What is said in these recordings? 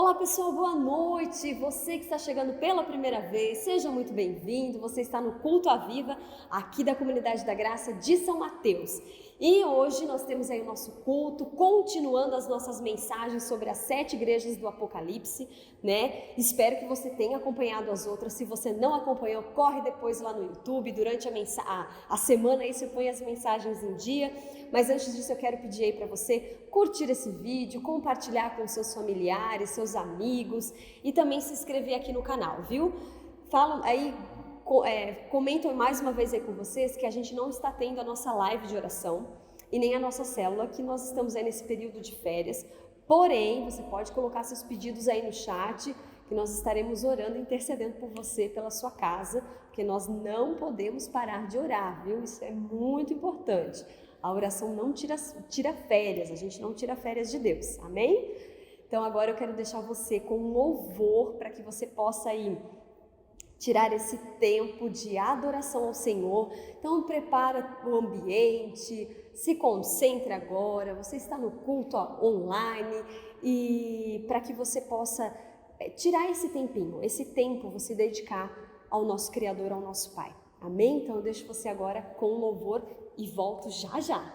Olá pessoal, boa noite! Você que está chegando pela primeira vez, seja muito bem-vindo. Você está no Culto à Viva, aqui da Comunidade da Graça de São Mateus. E hoje nós temos aí o nosso culto, continuando as nossas mensagens sobre as 7 igrejas do Apocalipse, né? Espero que você tenha acompanhado as outras. Se você não acompanhou, corre depois lá no YouTube, durante a semana aí você põe as mensagens em dia. Mas antes disso eu quero pedir aí para você curtir esse vídeo, compartilhar com seus familiares, seus amigos e também se inscrever aqui no canal, viu? Falam aí, comentam mais uma vez aí com vocês que a gente não está tendo a nossa live de oração e nem a nossa célula, que nós estamos aí nesse período de férias. Porém, você pode colocar seus pedidos aí no chat, que nós estaremos orando e intercedendo por você, pela sua casa, porque nós não podemos parar de orar, viu? Isso é muito importante. A oração não tira férias, a gente não tira férias de Deus, amém? Então agora eu quero deixar você com um louvor para que você possa aí tirar esse tempo de adoração ao Senhor. Então prepara o ambiente, se concentre agora, você está no culto online e para que você possa tirar esse tempinho, esse tempo você dedicar ao nosso Criador, ao nosso Pai. Amém? Então eu deixo você agora com o louvor e volto já já.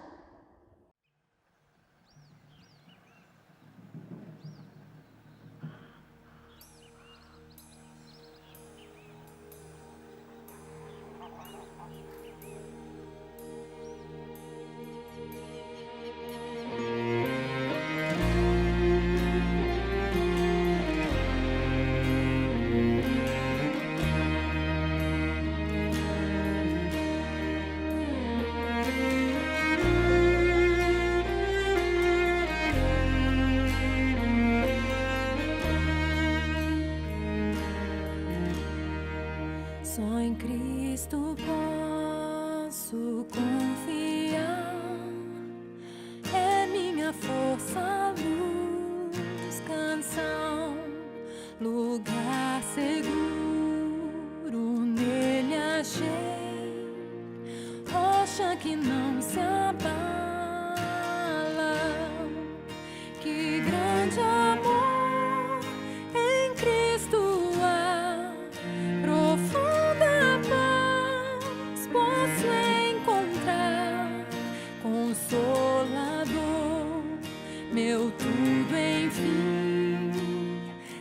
Só em Cristo posso confiar, é minha força, luz, canção, lugar seguro, nele achei, rocha que não se abala, que grande amor em Cristo há, profunda paz posso encontrar, consolador, meu tudo enfim,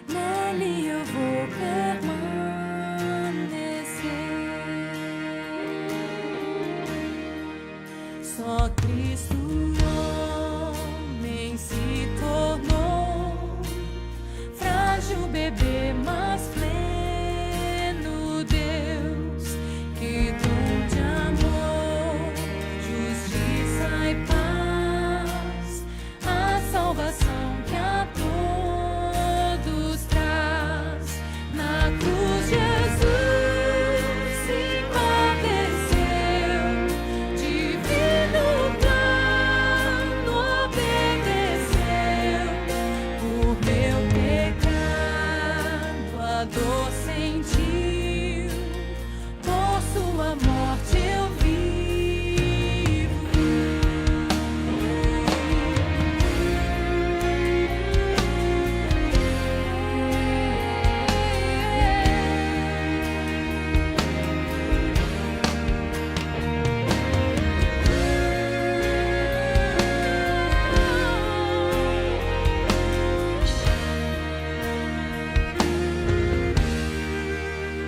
nele eu vou permanecer. Só Cristo homem se tornou, frágil bebê, mas pleno Deus, que dom de amor, justiça e paz, a salvação que a todos traz. Na cruz Jesus se padeceu, divino plano obedeceu, por meu pecado a dor sentiu, por sua morte eu vivo.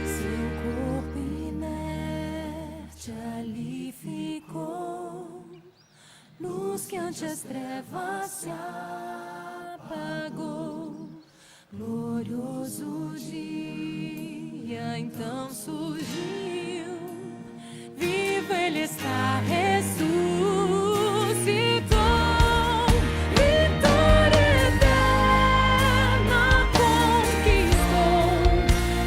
Seu corpo inerte ali ficou, luz que ante as trevas se apagou. Glorioso dia então surgiu, vivo ele está, ressuscitou. Vitória eterna conquistou,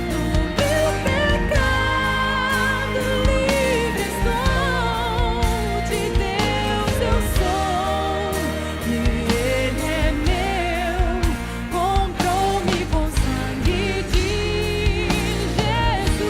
do meu pecado livre estou, de Deus eu sou, e Ele é meu, comprou-me com sangue de Jesus.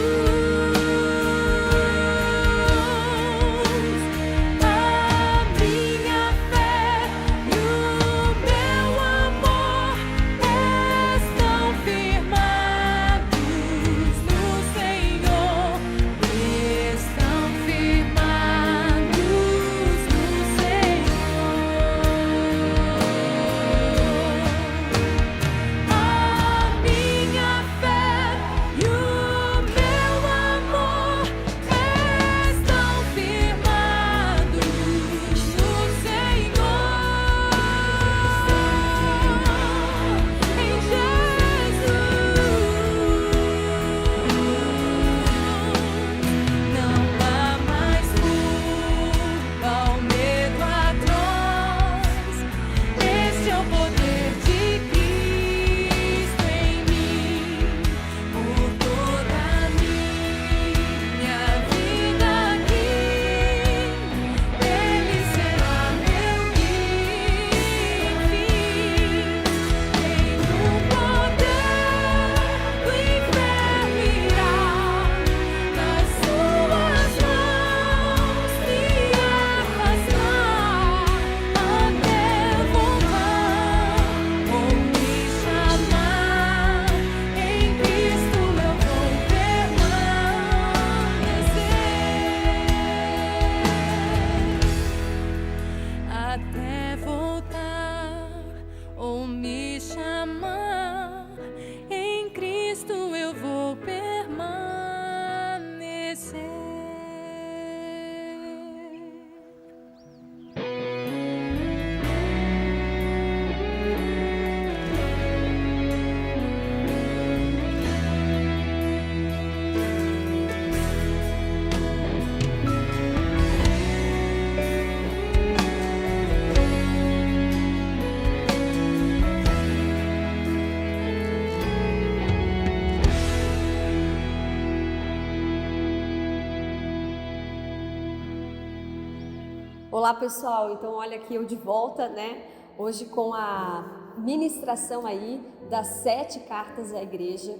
Olá pessoal, então olha aqui eu de volta, né? Hoje com a ministração aí das 7 cartas à igreja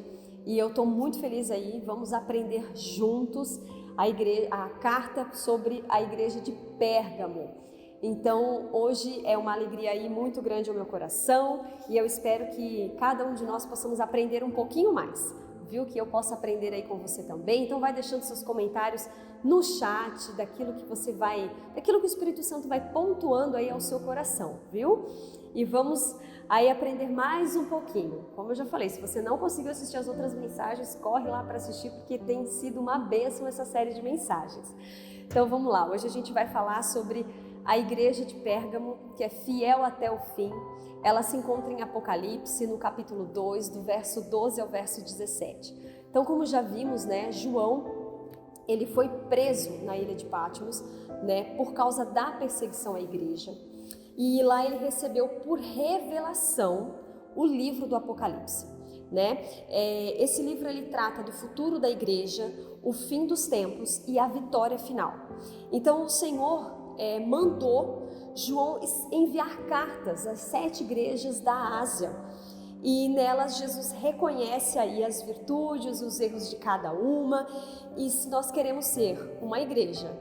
e eu tô muito feliz aí, vamos aprender juntos a carta sobre a igreja de Pérgamo. Então hoje é uma alegria aí muito grande ao meu coração e eu espero que cada um de nós possamos aprender um pouquinho mais. Viu? Que eu possa aprender aí com você também. Então vai deixando seus comentários no chat daquilo que o Espírito Santo vai pontuando aí ao seu coração, viu? E vamos aí aprender mais um pouquinho. Como eu já falei, se você não conseguiu assistir as outras mensagens, corre lá para assistir porque tem sido uma bênção essa série de mensagens. Então vamos lá, hoje a gente vai falar sobre a igreja de Pérgamo, que é fiel até o fim. Ela se encontra em Apocalipse, no capítulo 2, do verso 12 ao verso 17. Então, como já vimos, né, João, ele foi preso na ilha de Patmos, né, por causa da perseguição à igreja. E lá ele recebeu por revelação o livro do Apocalipse, né? Esse livro ele trata do futuro da igreja, o fim dos tempos e a vitória final. Então, o Senhor mandou João enviar cartas às 7 igrejas da Ásia e nelas Jesus reconhece aí as virtudes, os erros de cada uma, e se nós queremos ser uma igreja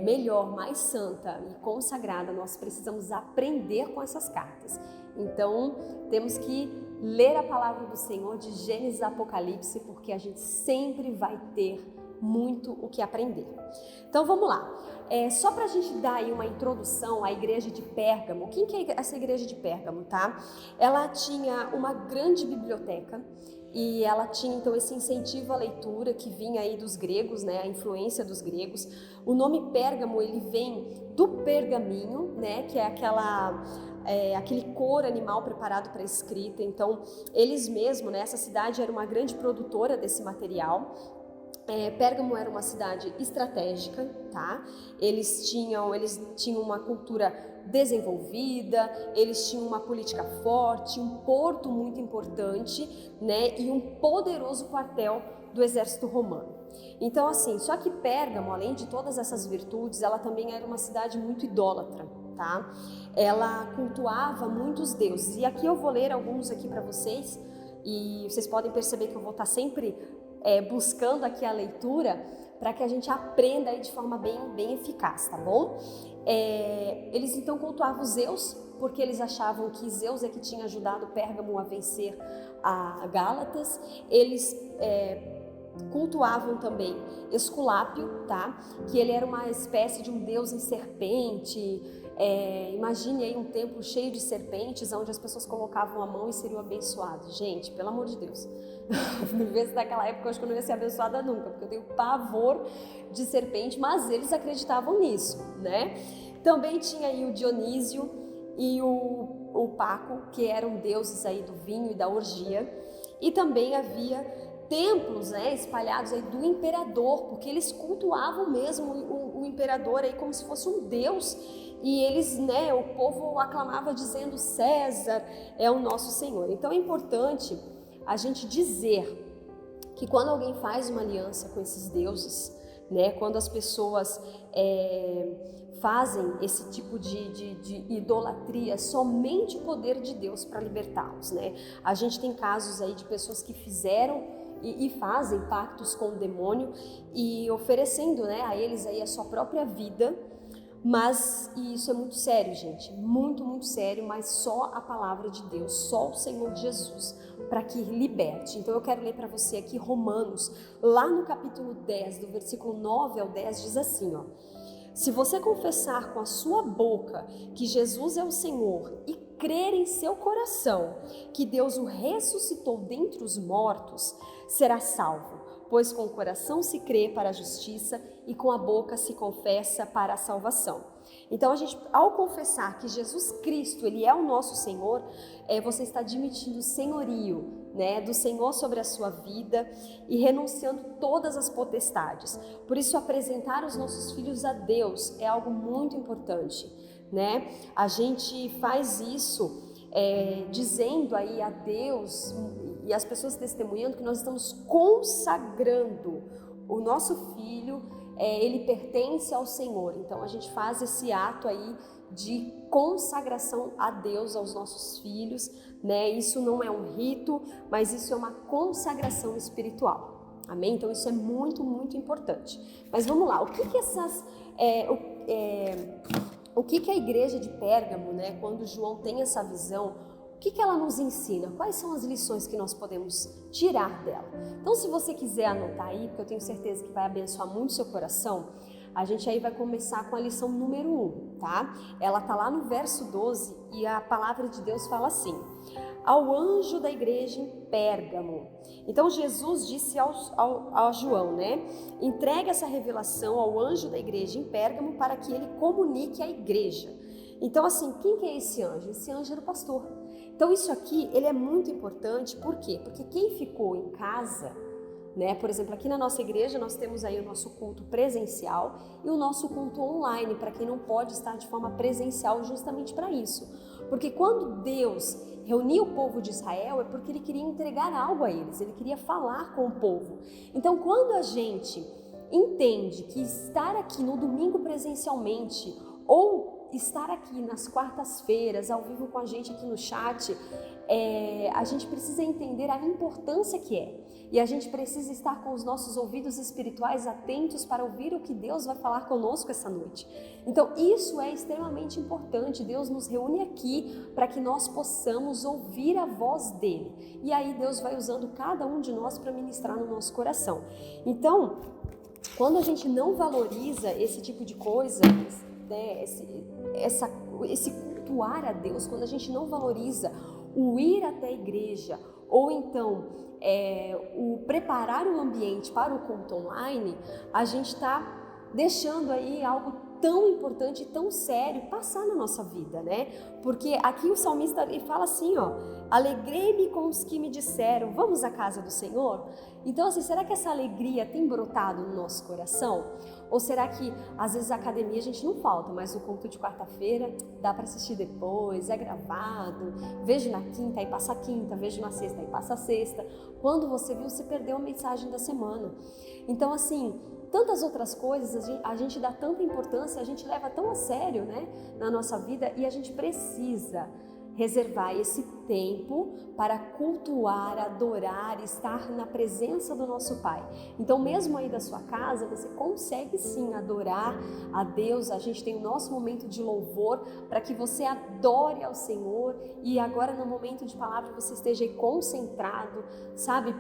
melhor, mais santa e consagrada, nós precisamos aprender com essas cartas. Então temos que ler a palavra do Senhor de Gênesis a Apocalipse, porque a gente sempre vai ter muito o que aprender. Então vamos lá, só para a gente dar aí uma introdução à igreja de Pérgamo. Quem que é essa igreja de Pérgamo, tá? Ela tinha uma grande biblioteca e ela tinha então esse incentivo à leitura que vinha aí dos gregos, né? A influência dos gregos. O nome Pérgamo ele vem do pergaminho, né? Que é aquele couro animal preparado para escrita. Então eles mesmos, né? Essa cidade era uma grande produtora desse material. Pérgamo era uma cidade estratégica, tá? Eles tinham uma cultura desenvolvida, eles tinham uma política forte, um porto muito importante, né? E um poderoso quartel do exército romano. Então assim, só que Pérgamo, além de todas essas virtudes, ela também era uma cidade muito idólatra, tá? Ela cultuava muitos deuses. E aqui eu vou ler alguns aqui para vocês, e vocês podem perceber que eu vou estar sempre buscando aqui a leitura para que a gente aprenda aí de forma bem eficaz, tá bom? Eles então cultuavam Zeus, porque eles achavam que Zeus é que tinha ajudado Pérgamo a vencer a Gálatas. Eles cultuavam também Esculápio, tá? Que ele era uma espécie de um deus em serpente. Imagine aí um templo cheio de serpentes, onde as pessoas colocavam a mão e seriam abençoados. Gente, pelo amor de Deus, vivesse naquela época, eu acho que eu não ia ser abençoada nunca, porque eu tenho pavor de serpente, mas eles acreditavam nisso, né? Também tinha aí o Dionísio e o Paco, que eram deuses aí do vinho e da orgia, e também havia templos, né, espalhados aí do imperador, porque eles cultuavam mesmo o imperador aí como se fosse um deus, e eles, né, o povo aclamava dizendo César é o nosso Senhor. Então é importante a gente dizer que quando alguém faz uma aliança com esses deuses, né, quando as pessoas fazem esse tipo de idolatria, somente o poder de Deus para libertá-los, né? A gente tem casos aí de pessoas que fizeram e fazem pactos com o demônio e oferecendo, né, a eles aí a sua própria vida. Mas isso é muito sério, gente, muito sério, mas só a palavra de Deus, só o Senhor Jesus para que liberte. Então eu quero ler para você aqui Romanos, lá no capítulo 10, do versículo 9 ao 10, diz assim, ó: se você confessar com a sua boca que Jesus é o Senhor e crer em seu coração que Deus o ressuscitou dentre os mortos, será salvo. Pois com o coração se crê para a justiça e com a boca se confessa para a salvação. Então a gente, ao confessar que Jesus Cristo, Ele é o nosso Senhor, você está admitindo o senhorio, né, do Senhor sobre a sua vida e renunciando todas as potestades. Por isso apresentar os nossos filhos a Deus é algo muito importante, né? A gente faz isso dizendo aí a Deus e as pessoas testemunhando que nós estamos consagrando o nosso filho ele pertence ao Senhor. Então a gente faz esse ato aí de consagração a Deus, aos nossos filhos, né? Isso não é um rito, mas isso é uma consagração espiritual. Amém? Então isso é muito, muito importante. Mas vamos lá, o que a igreja de Pérgamo, né, quando João tem essa visão, o que ela nos ensina? Quais são as lições que nós podemos tirar dela? Então, se você quiser anotar aí, porque eu tenho certeza que vai abençoar muito seu coração, a gente aí vai começar com a lição número 1, tá? Ela tá lá no verso 12 e a palavra de Deus fala assim: ao anjo da igreja em Pérgamo. Então Jesus disse ao João, né? Entregue essa revelação ao anjo da igreja em Pérgamo para que ele comunique à igreja. Então assim, quem que é esse anjo? Esse anjo era o pastor. Então isso aqui, ele é muito importante, por quê? Porque quem ficou em casa, né? Por exemplo, aqui na nossa igreja nós temos aí o nosso culto presencial e o nosso culto online, para quem não pode estar de forma presencial, justamente para isso. Porque quando Deus reuniu o povo de Israel, é porque ele queria entregar algo a eles, ele queria falar com o povo. Então, quando a gente entende que estar aqui no domingo presencialmente ou estar aqui nas quartas-feiras, ao vivo com a gente aqui no chat, a gente precisa entender a importância que é. E a gente precisa estar com os nossos ouvidos espirituais atentos para ouvir o que Deus vai falar conosco essa noite. Então, isso é extremamente importante. Deus nos reúne aqui para que nós possamos ouvir a voz dele. E aí Deus vai usando cada um de nós para ministrar no nosso coração. Então, quando a gente não valoriza esse tipo de coisa, né, esse cultuar a Deus, quando a gente não valoriza o ir até a igreja, ou então o preparar o ambiente para o culto online, a gente está deixando aí algo tão importante e tão sério passar na nossa vida, né? Porque aqui o salmista ele fala assim, ó: alegrei-me com os que me disseram, vamos à casa do Senhor. Então assim, será que essa alegria tem brotado no nosso coração? Ou será que às vezes a academia a gente não falta, mas o culto de quarta-feira dá para assistir depois, é gravado, vejo na quinta e passa a quinta, vejo na sexta e passa a sexta. Quando você viu, você perdeu a mensagem da semana. Então assim, tantas outras coisas a gente dá tanta importância, a gente leva tão a sério, né, na nossa vida, e a gente precisa reservar esse tempo para cultuar, adorar, estar na presença do nosso Pai. Então, mesmo aí da sua casa, você consegue sim adorar a Deus. A gente tem o nosso momento de louvor para que você adore ao Senhor, e agora no momento de palavra você esteja aí concentrado, sabe?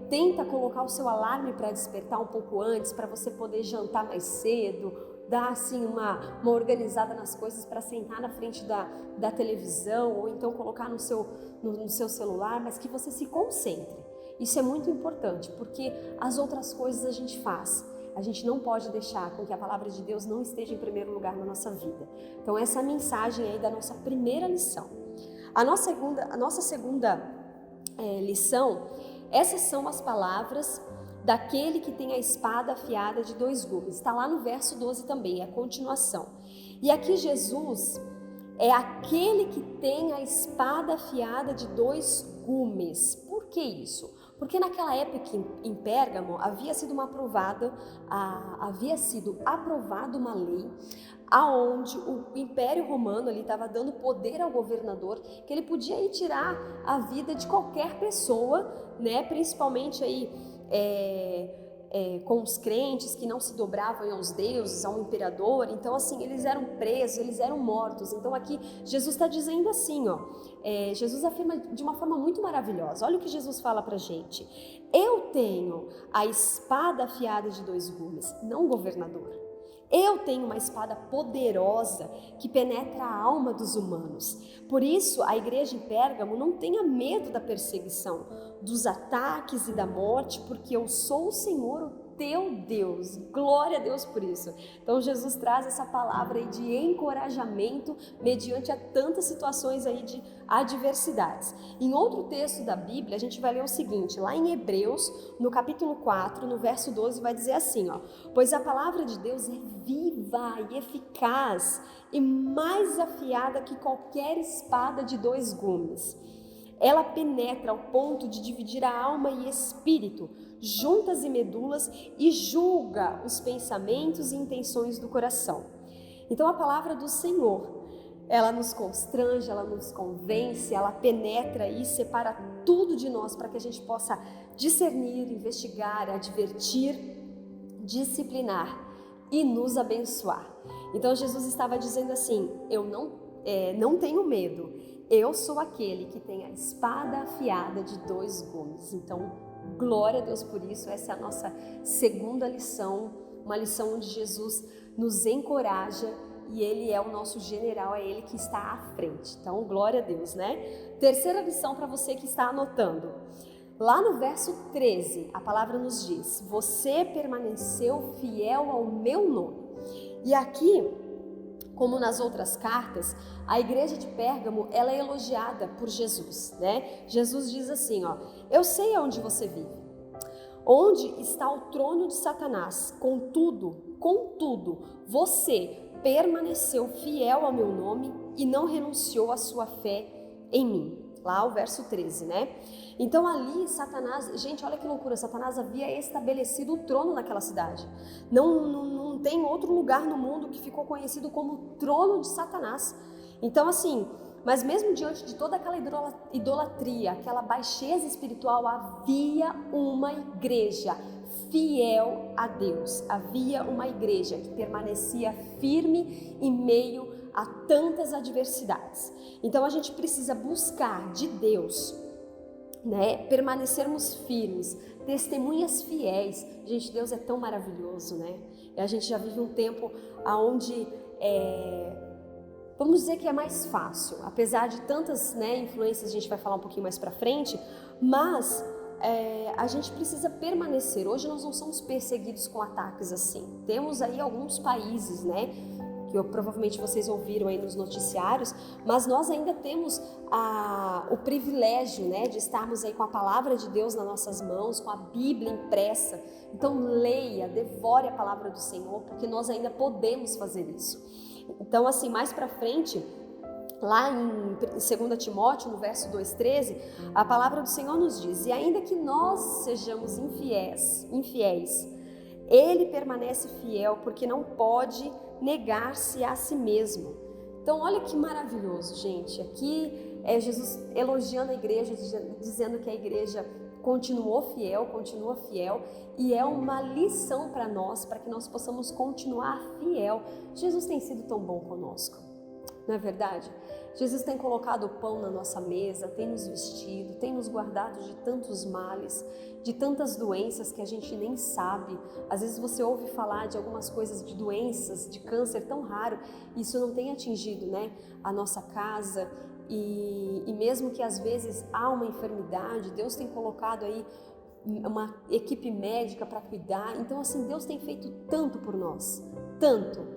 Tenta colocar o seu alarme para despertar um pouco antes, para você poder jantar mais cedo, dar assim uma organizada nas coisas para sentar na frente da televisão, ou então colocar no seu celular, mas que você se concentre. Isso é muito importante, porque as outras coisas a gente faz. A gente não pode deixar com que a palavra de Deus não esteja em primeiro lugar na nossa vida. Então essa é a mensagem aí da nossa primeira lição. A nossa segunda lição, essas são as palavras daquele que tem a espada afiada de 2 gumes. Está lá no verso 12 também, é a continuação. E aqui Jesus é aquele que tem a espada afiada de 2 gumes. Por que isso? Porque naquela época em Pérgamo havia sido aprovada uma lei aonde o Império Romano ali estava dando poder ao governador, que ele podia ir tirar a vida de qualquer pessoa, né? Principalmente aí com os crentes que não se dobravam aos deuses, ao imperador. Então assim, eles eram presos, eles eram mortos. Então aqui Jesus está dizendo assim, ó, Jesus afirma de uma forma muito maravilhosa. Olha o que Jesus fala pra gente: eu tenho a espada afiada de 2 gumes, não o governador. Eu tenho uma espada poderosa que penetra a alma dos humanos. Por isso, a igreja em Pérgamo não tenha medo da perseguição, dos ataques e da morte, porque eu sou o Senhor, o teu Deus. Glória a Deus por isso. Então, Jesus traz essa palavra aí de encorajamento mediante a tantas situações aí de adversidades. Em outro texto da Bíblia, a gente vai ler o seguinte, lá em Hebreus, no capítulo 4, no verso 12, vai dizer assim, ó: pois a palavra de Deus é viva e eficaz e mais afiada que qualquer espada de 2 gumes. ela penetra ao ponto de dividir a alma e espírito, juntas e medulas, e julga os pensamentos e intenções do coração. Então a palavra do Senhor, ela nos constrange, ela nos convence, ela penetra e separa tudo de nós para que a gente possa discernir, investigar, advertir, disciplinar e nos abençoar. Então Jesus estava dizendo assim: eu não tenho medo, eu sou aquele que tem a espada afiada de 2 gumes. Então, glória a Deus por isso. Essa é a nossa segunda lição, uma lição onde Jesus nos encoraja e Ele é o nosso general, é Ele que está à frente. Então, glória a Deus, né? Terceira lição para você que está anotando. Lá no verso 13, a palavra nos diz: você permaneceu fiel ao meu nome. E aqui, como nas outras cartas, a igreja de Pérgamo, ela é elogiada por Jesus, né? Jesus diz assim, ó: eu sei aonde você vive, onde está o trono de Satanás, contudo, você permaneceu fiel ao meu nome e não renunciou à sua fé em mim. Lá o verso 13, né? Então ali Satanás, gente, olha que loucura, Satanás havia estabelecido o trono naquela cidade. Não tem outro lugar no mundo que ficou conhecido como trono de Satanás. Então assim, mas mesmo diante de toda aquela idolatria, aquela baixeza espiritual, havia uma igreja fiel a Deus. Havia uma igreja que permanecia firme em meio a tantas adversidades. Então a gente precisa buscar de Deus, né, permanecermos firmes, testemunhas fiéis. Gente, Deus é tão maravilhoso, né? E a gente já vive um tempo onde vamos dizer que é mais fácil, apesar de tantas, né, influências, a gente vai falar um pouquinho mais pra frente, mas a gente precisa permanecer. Hoje nós não somos perseguidos com ataques assim. Temos aí alguns países, né, que provavelmente vocês ouviram aí nos noticiários, mas nós ainda temos o privilégio, né, de estarmos aí com a palavra de Deus nas nossas mãos, com a Bíblia impressa. Então leia, devore a palavra do Senhor, porque nós ainda podemos fazer isso. Então assim, mais para frente, lá em 2 Timóteo, no verso 2,13, a palavra do Senhor nos diz: e ainda que nós sejamos infiéis, Ele permanece fiel, porque não pode negar-se a si mesmo. Então olha que maravilhoso, gente. Aqui é Jesus elogiando a igreja, dizendo que a igreja continua fiel, e é uma lição para nós, para que nós possamos continuar fiel. Jesus tem sido tão bom conosco, não é verdade? Jesus tem colocado o pão na nossa mesa, tem nos vestido, tem nos guardado de tantos males, de tantas doenças que a gente nem sabe. Às vezes você ouve falar de algumas coisas, de doenças, de câncer tão raro, isso não tem atingido, né, a nossa casa. E mesmo que às vezes há uma enfermidade, Deus tem colocado aí uma equipe médica para cuidar. Então assim, Deus tem feito tanto por nós, tanto.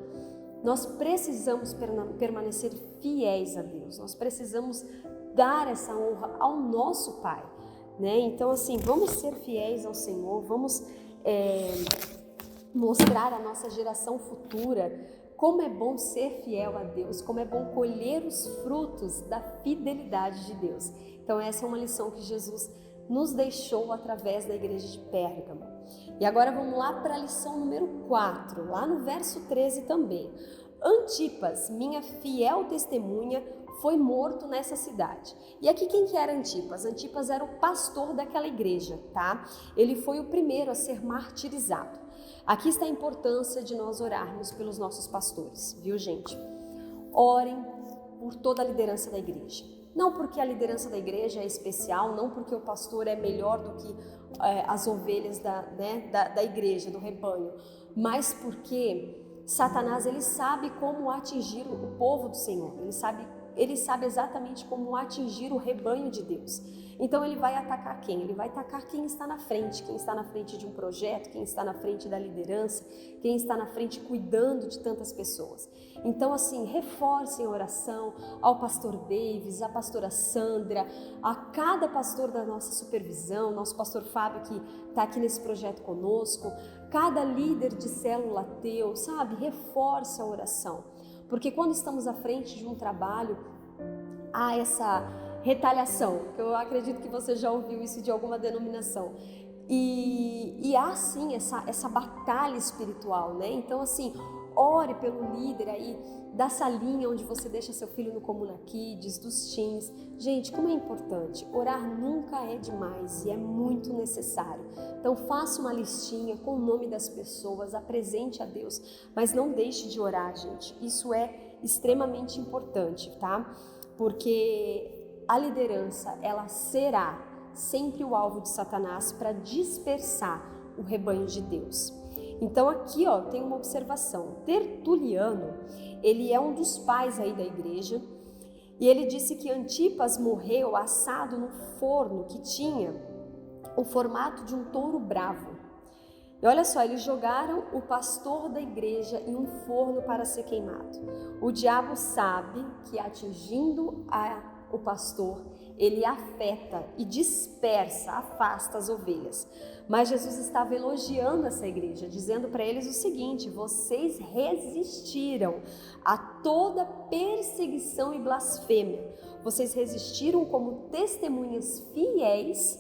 Nós precisamos permanecer fiéis a Deus, nós precisamos dar essa honra ao nosso Pai, né? Então assim, vamos ser fiéis ao Senhor, vamos mostrar à nossa geração futura como é bom ser fiel a Deus, como é bom colher os frutos da fidelidade de Deus. Então essa é uma lição que Jesus nos deixou através da igreja de Pérgamo. E agora vamos lá para a lição número 4, lá no verso 13 também. Antipas, minha fiel testemunha, foi morto nessa cidade. E aqui quem que era Antipas? Antipas era o pastor daquela igreja, tá? Ele foi o primeiro a ser martirizado. Aqui está a importância de nós orarmos pelos nossos pastores, viu, gente? Orem por toda a liderança da igreja. Não porque a liderança da igreja é especial, não porque o pastor é melhor do que as ovelhas da igreja, do rebanho, mas porque Satanás, ele sabe como atingir o povo do Senhor, ele sabe exatamente como atingir o rebanho de Deus. Então ele vai atacar quem? Ele vai atacar quem está na frente de um projeto, quem está na frente da liderança, quem está na frente cuidando de tantas pessoas. Então assim, reforcem a oração ao pastor Davis, à pastora Sandra, a cada pastor da nossa supervisão, nosso pastor Fábio que está aqui nesse projeto conosco, cada líder de célula teu, sabe? Reforce a oração, porque quando estamos à frente de um trabalho, há retaliação, que eu acredito que você já ouviu isso de alguma denominação. E há sim essa batalha espiritual, né? Então assim, ore pelo líder aí da salinha onde você deixa seu filho no Comuna Kids, dos teens. Gente, como é importante, orar nunca é demais e é muito necessário. Então faça uma listinha com o nome das pessoas, apresente a Deus, mas não deixe de orar, gente. Isso é extremamente importante, tá? Porque a liderança, ela será sempre o alvo de Satanás para dispersar o rebanho de Deus. Então aqui, ó, tem uma observação. Tertuliano, ele é um dos pais aí da igreja, e ele disse que Antipas morreu assado no forno que tinha o formato de um touro bravo. E olha só, eles jogaram o pastor da igreja em um forno para ser queimado. O diabo sabe que atingindo o pastor, ele afeta e dispersa, afasta as ovelhas. Mas Jesus estava elogiando essa igreja, dizendo para eles o seguinte: vocês resistiram a toda perseguição e blasfêmia. Vocês resistiram como testemunhas fiéis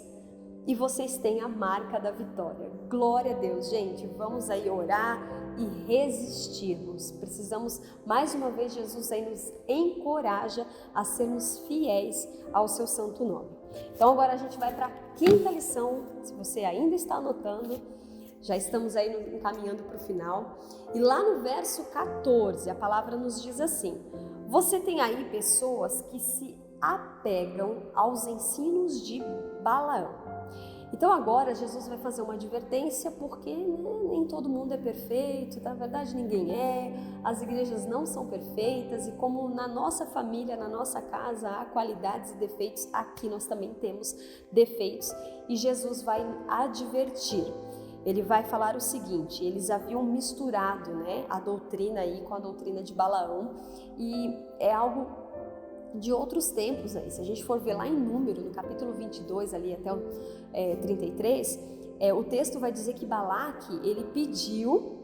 e vocês têm a marca da vitória. Glória a Deus, gente. Vamos aí orar e resistirmos. Precisamos, mais uma vez, Jesus aí nos encoraja a sermos fiéis ao seu santo nome. Então agora a gente vai para a quinta lição. Se você ainda está anotando, já estamos aí encaminhando para o final. E lá no verso 14, a palavra nos diz assim: você tem aí pessoas que se apegam aos ensinos de Balaão. Então agora Jesus vai fazer uma advertência, porque nem todo mundo é perfeito, na verdade ninguém é, as igrejas não são perfeitas, e como na nossa família, na nossa casa há qualidades e defeitos, aqui nós também temos defeitos, e Jesus vai advertir. Ele vai falar o seguinte: eles haviam misturado, né, a doutrina aí com a doutrina de Balaão, e é algo de outros tempos aí. Se a gente for ver lá em Número, no capítulo 22, ali até o 33, o texto vai dizer que Balaque, ele pediu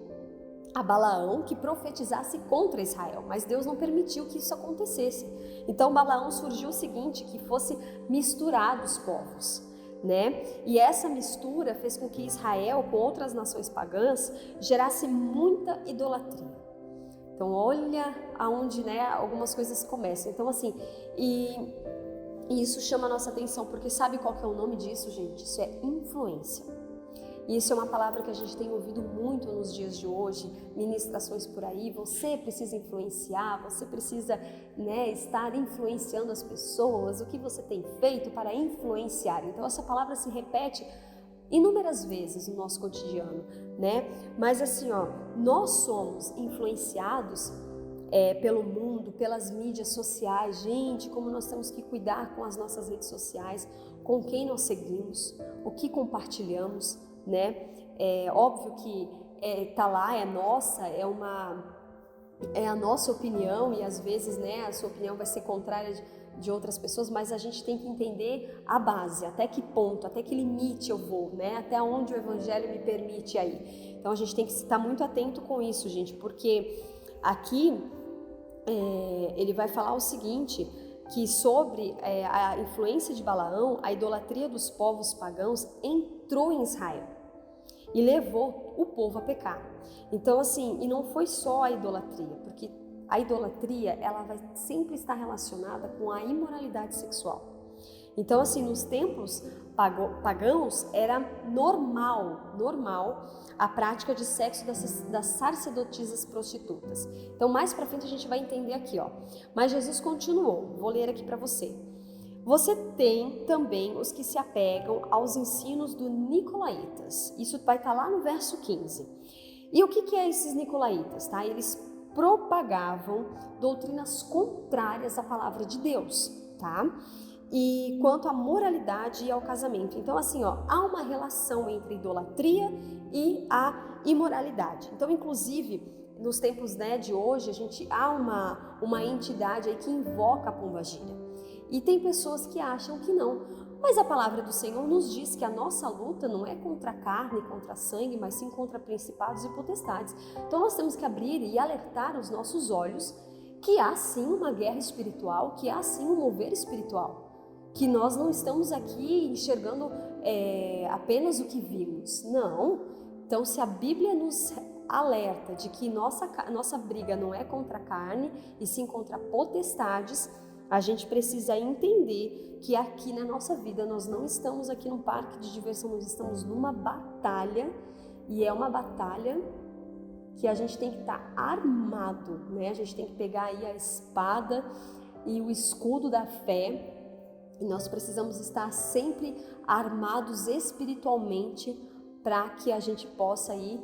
a Balaão que profetizasse contra Israel, mas Deus não permitiu que isso acontecesse. Então Balaão surgiu o seguinte, que fosse misturado os povos, né? E essa mistura fez com que Israel, com outras nações pagãs, gerasse muita idolatria. Então olha aonde, né, algumas coisas começam. Então assim, e isso chama a nossa atenção, porque sabe qual que é o nome disso, gente? Isso é influência. E isso é uma palavra que a gente tem ouvido muito nos dias de hoje, ministrações por aí. Você precisa influenciar, você precisa, né, estar influenciando as pessoas. O que você tem feito para influenciar? Então essa palavra se repete inúmeras vezes no nosso cotidiano, né? Mas assim, ó, nós somos influenciados pelo mundo, pelas mídias sociais. Gente, como nós temos que cuidar com as nossas redes sociais, com quem nós seguimos, o que compartilhamos, né? É óbvio que tá lá, é nossa, é a nossa opinião, e às vezes, né, a sua opinião vai ser contrária de outras pessoas, mas a gente tem que entender a base, até que ponto, até que limite eu vou, né? Até onde o evangelho me permite aí. Então a gente tem que estar muito atento com isso, gente, porque aqui ele vai falar o seguinte, que sobre a influência de Balaão, a idolatria dos povos pagãos entrou em Israel e levou o povo a pecar. Então assim, e não foi só a idolatria, porque a idolatria, ela vai sempre estar relacionada com a imoralidade sexual. Então assim, nos templos pagãos era normal a prática de sexo das sacerdotisas prostitutas. Então mais pra frente a gente vai entender aqui, ó. Mas Jesus continuou, vou ler aqui para você. Você tem também os que se apegam aos ensinos dos nicolaítas. Isso vai estar lá no verso 15. E o que é esses nicolaítas, tá? Eles propagavam doutrinas contrárias à palavra de Deus, tá? E quanto à moralidade e ao casamento. Então assim, ó, há uma relação entre idolatria e a imoralidade. Então, inclusive, nos tempos, né, de hoje, há uma entidade aí que invoca a pombagira. E tem pessoas que acham que não. Mas a palavra do Senhor nos diz que a nossa luta não é contra a carne, contra sangue, mas sim contra principados e potestades. Então nós temos que abrir e alertar os nossos olhos que há sim uma guerra espiritual, que há sim um mover espiritual. que nós não estamos aqui enxergando apenas o que vimos, não. Então, se a Bíblia nos alerta de que nossa briga não é contra a carne, e sim contra potestades, a gente precisa entender que aqui na nossa vida nós não estamos aqui num parque de diversão, nós estamos numa batalha, e é uma batalha que a gente tem que estar armado, né? A gente tem que pegar aí a espada e o escudo da fé, e nós precisamos estar sempre armados espiritualmente para que a gente possa aí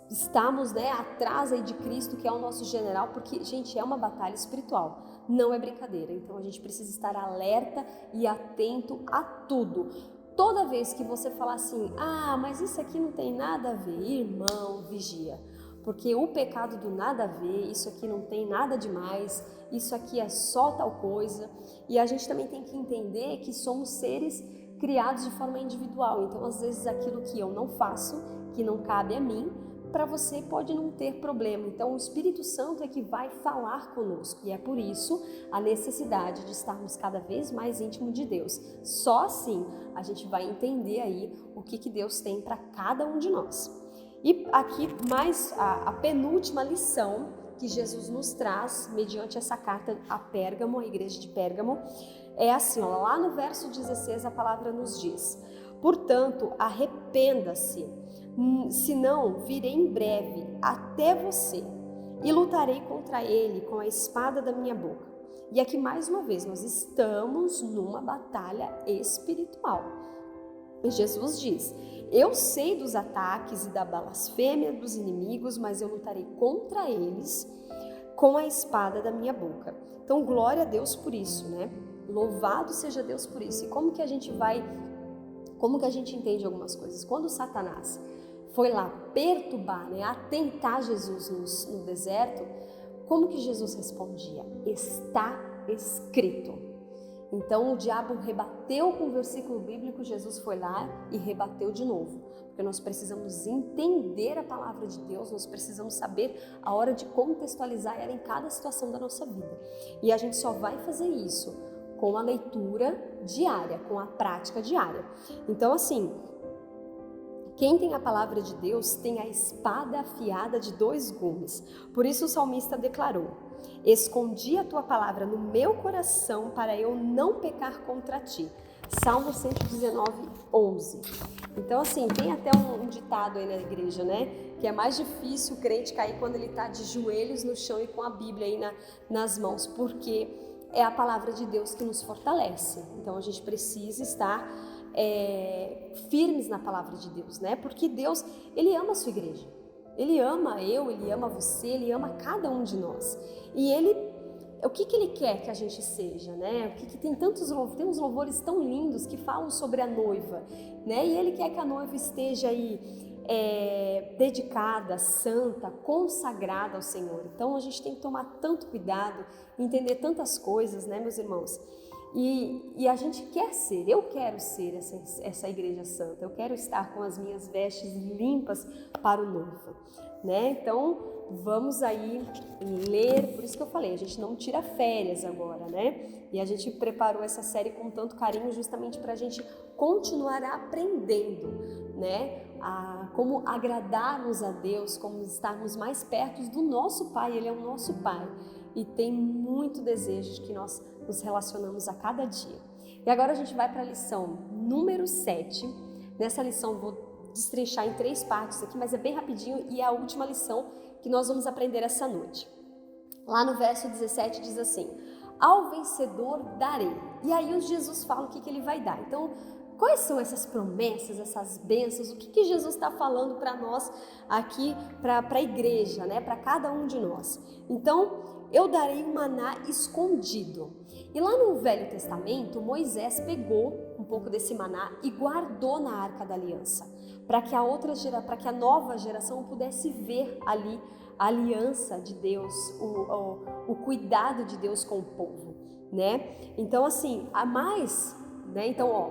estarmos, né, atrás aí de Cristo, que é o nosso general, porque, gente, é uma batalha espiritual, não é brincadeira. Então a gente precisa estar alerta e atento a tudo. Toda vez que você falar assim, mas isso aqui não tem nada a ver, irmão, vigia. Porque o pecado do nada a ver, isso aqui não tem nada demais, isso aqui é só tal coisa. E a gente também tem que entender que somos seres criados de forma individual. Então, às vezes, aquilo que eu não faço, que não cabe a mim, para você pode não ter problema. Então, o Espírito Santo é que vai falar conosco. E é por isso a necessidade de estarmos cada vez mais íntimos de Deus. Só assim a gente vai entender aí o que Deus tem para cada um de nós. E aqui mais a penúltima lição que Jesus nos traz mediante essa carta a Pérgamo, a igreja de Pérgamo, é assim, lá no verso 16 a palavra nos diz: portanto, arrependa-se, senão virei em breve até você e lutarei contra ele com a espada da minha boca. E aqui mais uma vez nós estamos numa batalha espiritual. E Jesus diz: eu sei dos ataques e da blasfêmia dos inimigos, mas eu lutarei contra eles com a espada da minha boca. Então, glória a Deus por isso, né? Louvado seja Deus por isso. E como que a gente entende algumas coisas? Quando Satanás foi lá perturbar, né, atentar Jesus no deserto, como que Jesus respondia? Está escrito. Então o diabo rebateu com o versículo bíblico, Jesus foi lá e rebateu de novo. Porque nós precisamos entender a palavra de Deus, nós precisamos saber a hora de contextualizar ela em cada situação da nossa vida. E a gente só vai fazer isso com a leitura diária, com a prática diária. Então assim, quem tem a palavra de Deus tem a espada afiada de 2 gumes. Por isso o salmista declarou: escondi a tua palavra no meu coração para eu não pecar contra ti. Salmo 119, 11. Então assim, tem até um ditado aí na igreja, né? Que é mais difícil o crente cair quando ele está de joelhos no chão e com a Bíblia aí nas mãos, porque é a palavra de Deus que nos fortalece. Então a gente precisa estar firmes na palavra de Deus, né? Porque Deus, Ele ama a sua igreja. Ele ama eu, Ele ama você, Ele ama cada um de nós. E o que Ele quer que a gente seja, né? Tem uns louvores tão lindos que falam sobre a noiva, né? E Ele quer que a noiva esteja aí dedicada, santa, consagrada ao Senhor. Então a gente tem que tomar tanto cuidado, entender tantas coisas, né, meus irmãos? E a gente eu quero ser essa igreja santa, eu quero estar com as minhas vestes limpas para o noivo, né? Então, vamos aí ler, por isso que eu falei, a gente não tira férias agora, né? E a gente preparou essa série com tanto carinho justamente para a gente continuar aprendendo, né? Como agradarmos a Deus, como estarmos mais perto do nosso Pai. Ele é o nosso Pai e tem muito desejo de que nós nos relacionamos a cada dia. E agora a gente vai para a lição número 7. Nessa lição vou destrinchar em 3 partes aqui, mas é bem rapidinho e é a última lição que nós vamos aprender essa noite. Lá no verso 17 diz assim: ao vencedor darei. E aí Jesus fala o que ele vai dar. Então, quais são essas promessas, essas bênçãos? O que Jesus está falando para nós aqui, para a igreja, né? Para cada um de nós. Então, eu darei um maná escondido. E lá no Velho Testamento, Moisés pegou um pouco desse maná e guardou na Arca da Aliança, para que a nova geração pudesse ver ali a aliança de Deus, o cuidado de Deus com o povo, né? Então assim,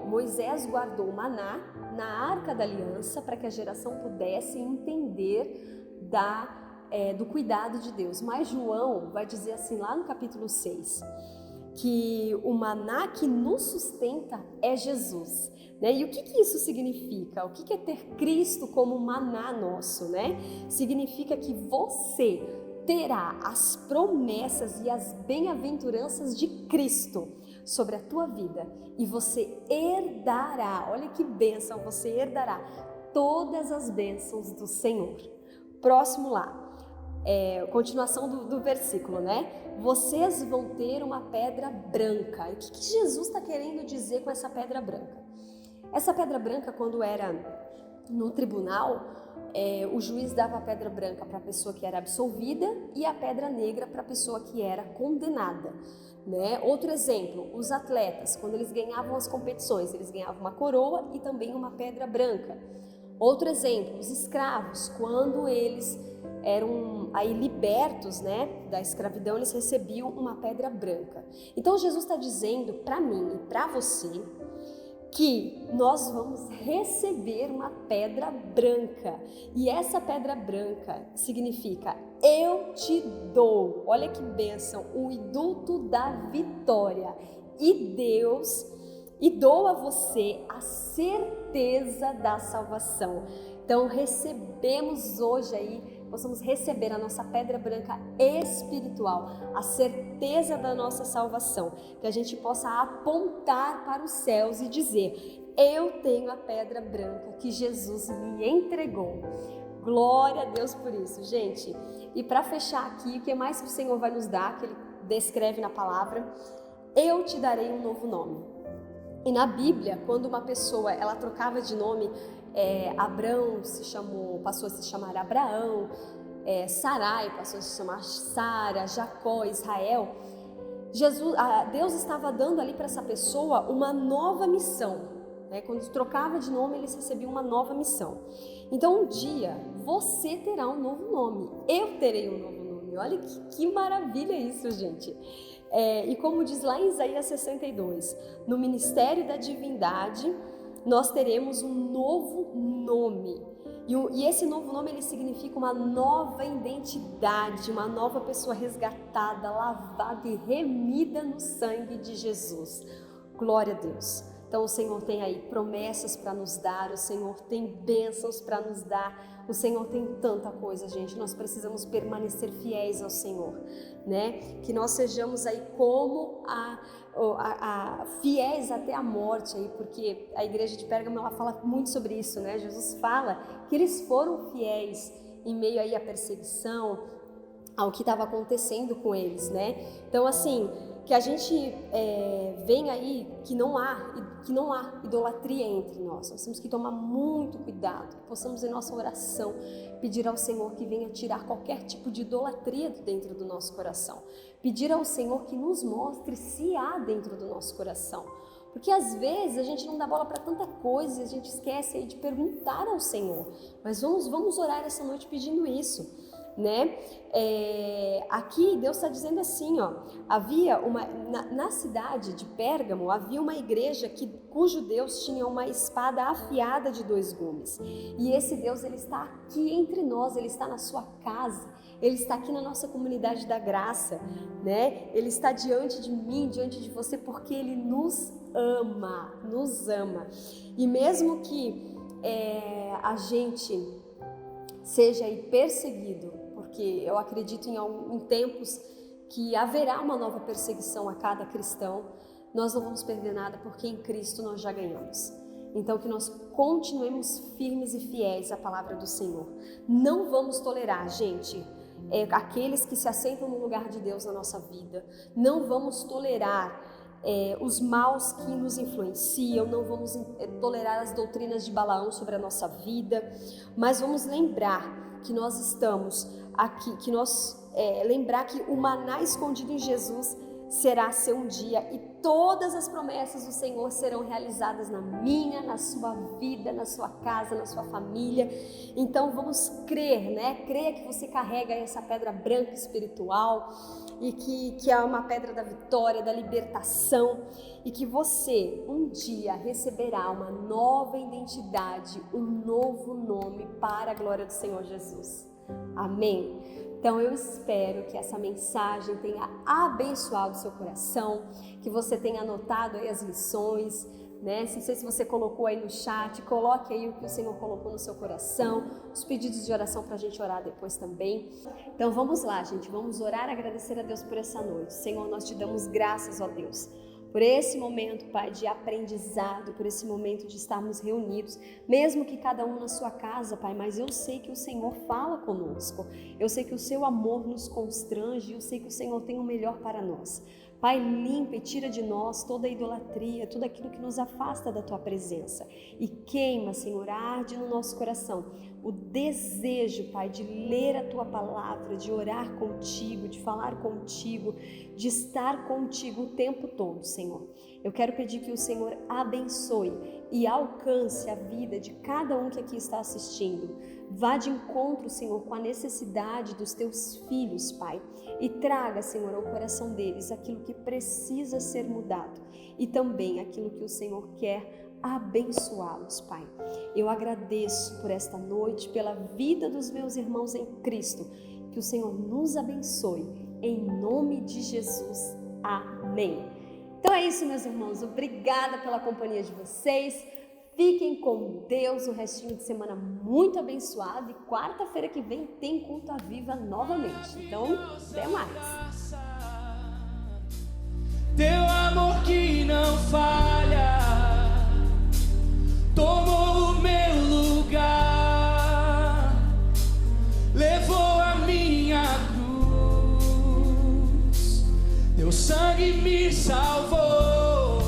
Moisés guardou o maná na Arca da Aliança para que a geração pudesse entender do cuidado de Deus. Mas João vai dizer assim lá no capítulo 6: que o maná que nos sustenta é Jesus, né? E o que isso significa? O que é ter Cristo como maná nosso, né? Significa que você terá as promessas e as bem-aventuranças de Cristo sobre a tua vida e você herdará, olha que bênção, você herdará todas as bênçãos do Senhor. Próximo lá. Continuação do versículo, né? Vocês vão ter uma pedra branca. E o que Jesus está querendo dizer com essa pedra branca? Essa pedra branca, quando era no tribunal, o juiz dava a pedra branca para a pessoa que era absolvida e a pedra negra para a pessoa que era condenada, né? Outro exemplo, os atletas, quando eles ganhavam as competições, eles ganhavam uma coroa e também uma pedra branca. Outro exemplo, os escravos, quando eles eram aí libertos, né, da escravidão, eles recebiam uma pedra branca. Então Jesus está dizendo para mim e para você que nós vamos receber uma pedra branca. E essa pedra branca significa eu te dou, olha que bênção, o indulto da vitória. E Deus dou a você a certeza da salvação. Então recebemos hoje aí, possamos receber a nossa pedra branca espiritual, a certeza da nossa salvação, que a gente possa apontar para os céus e dizer: eu tenho a pedra branca que Jesus me entregou. Glória a Deus por isso, gente. E para fechar aqui, o que mais que o Senhor vai nos dar, que Ele descreve na palavra: eu te darei um novo nome. E na Bíblia, quando uma pessoa ela trocava de nome, Abrão passou a se chamar Abraão, Sarai passou a se chamar Sara, Jacó, Israel. Deus estava dando ali para essa pessoa uma nova missão, né? Quando trocava de nome, eles recebiam uma nova missão. Então um dia você terá um novo nome, eu terei um novo nome. Olha que maravilha isso, gente. E como diz lá em Isaías 62, no ministério da divindade nós teremos um novo nome. E esse novo nome, ele significa uma nova identidade, uma nova pessoa resgatada, lavada e remida no sangue de Jesus. Glória a Deus. Então o Senhor tem aí promessas para nos dar, o Senhor tem bênçãos para nos dar, o Senhor tem tanta coisa, gente. Nós precisamos permanecer fiéis ao Senhor, né? Que nós sejamos aí como fiéis até a morte aí, porque a igreja de Pérgamo ela fala muito sobre isso, né? Jesus fala que eles foram fiéis em meio aí à perseguição, ao que estava acontecendo com eles, né? Então assim, que a gente venha aí que não há idolatria entre nós. Nós temos que tomar muito cuidado, que possamos em nossa oração pedir ao Senhor que venha tirar qualquer tipo de idolatria dentro do nosso coração. Pedir ao Senhor que nos mostre se há dentro do nosso coração. Porque às vezes a gente não dá bola para tanta coisa, a gente esquece aí de perguntar ao Senhor. Mas vamos orar essa noite pedindo isso, né? Aqui Deus está dizendo assim, ó, havia na cidade de Pérgamo havia uma igreja cujo Deus tinha uma espada afiada de 2 gumes. E esse Deus, ele está aqui entre nós, ele está na sua casa, ele está aqui na nossa comunidade da graça, né? Ele está diante de mim, diante de você, porque ele nos ama. E mesmo que a gente seja aí perseguido, porque eu acredito em tempos que haverá uma nova perseguição a cada cristão, nós não vamos perder nada, porque em Cristo nós já ganhamos. Então que nós continuemos firmes e fiéis à palavra do Senhor. Não vamos tolerar, gente, aqueles que se assentam no lugar de Deus na nossa vida. Não vamos tolerar os maus que nos influenciam, não vamos tolerar as doutrinas de Balaão sobre a nossa vida, mas vamos lembrar que nós estamos aqui, lembrar que o maná escondido em Jesus será seu um dia, e todas as promessas do Senhor serão realizadas na minha, na sua vida, na sua casa, na sua família. Então vamos crer, né? Creia que você carrega essa pedra branca espiritual e que é uma pedra da vitória, da libertação, e que você um dia receberá uma nova identidade, um novo nome para a glória do Senhor Jesus. Amém? Então eu espero que essa mensagem tenha abençoado o seu coração, que você tenha anotado aí as lições, né? Não sei se você colocou aí no chat, coloque aí o que o Senhor colocou no seu coração, os pedidos de oração para a gente orar depois também. Então vamos lá, gente, vamos orar e agradecer a Deus por essa noite. Senhor, nós te damos graças, ó Deus, por esse momento, Pai, de aprendizado, por esse momento de estarmos reunidos, mesmo que cada um na sua casa, Pai, mas eu sei que o Senhor fala conosco, eu sei que o seu amor nos constrange, eu sei que o Senhor tem o melhor para nós. Pai, limpa e tira de nós toda a idolatria, tudo aquilo que nos afasta da Tua presença e queima, Senhor, arde no nosso coração o desejo, Pai, de ler a Tua palavra, de orar contigo, de falar contigo, de estar contigo o tempo todo, Senhor. Eu quero pedir que o Senhor abençoe e alcance a vida de cada um que aqui está assistindo. Vá de encontro, Senhor, com a necessidade dos Teus filhos, Pai, e traga, Senhor, ao coração deles aquilo que precisa ser mudado e também aquilo que o Senhor quer abençoá-los, Pai. Eu agradeço por esta noite, pela vida dos meus irmãos em Cristo. Que o Senhor nos abençoe, em nome de Jesus. Amém. Então é isso, meus irmãos. Obrigada pela companhia de vocês. Fiquem com Deus, o restinho de semana muito abençoado. E quarta-feira que vem tem Culto à Viva novamente. Então, até mais. Teu amor que não falha tomou o meu lugar, levou a minha cruz, teu sangue me salvou,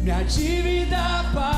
minha dívida pagou.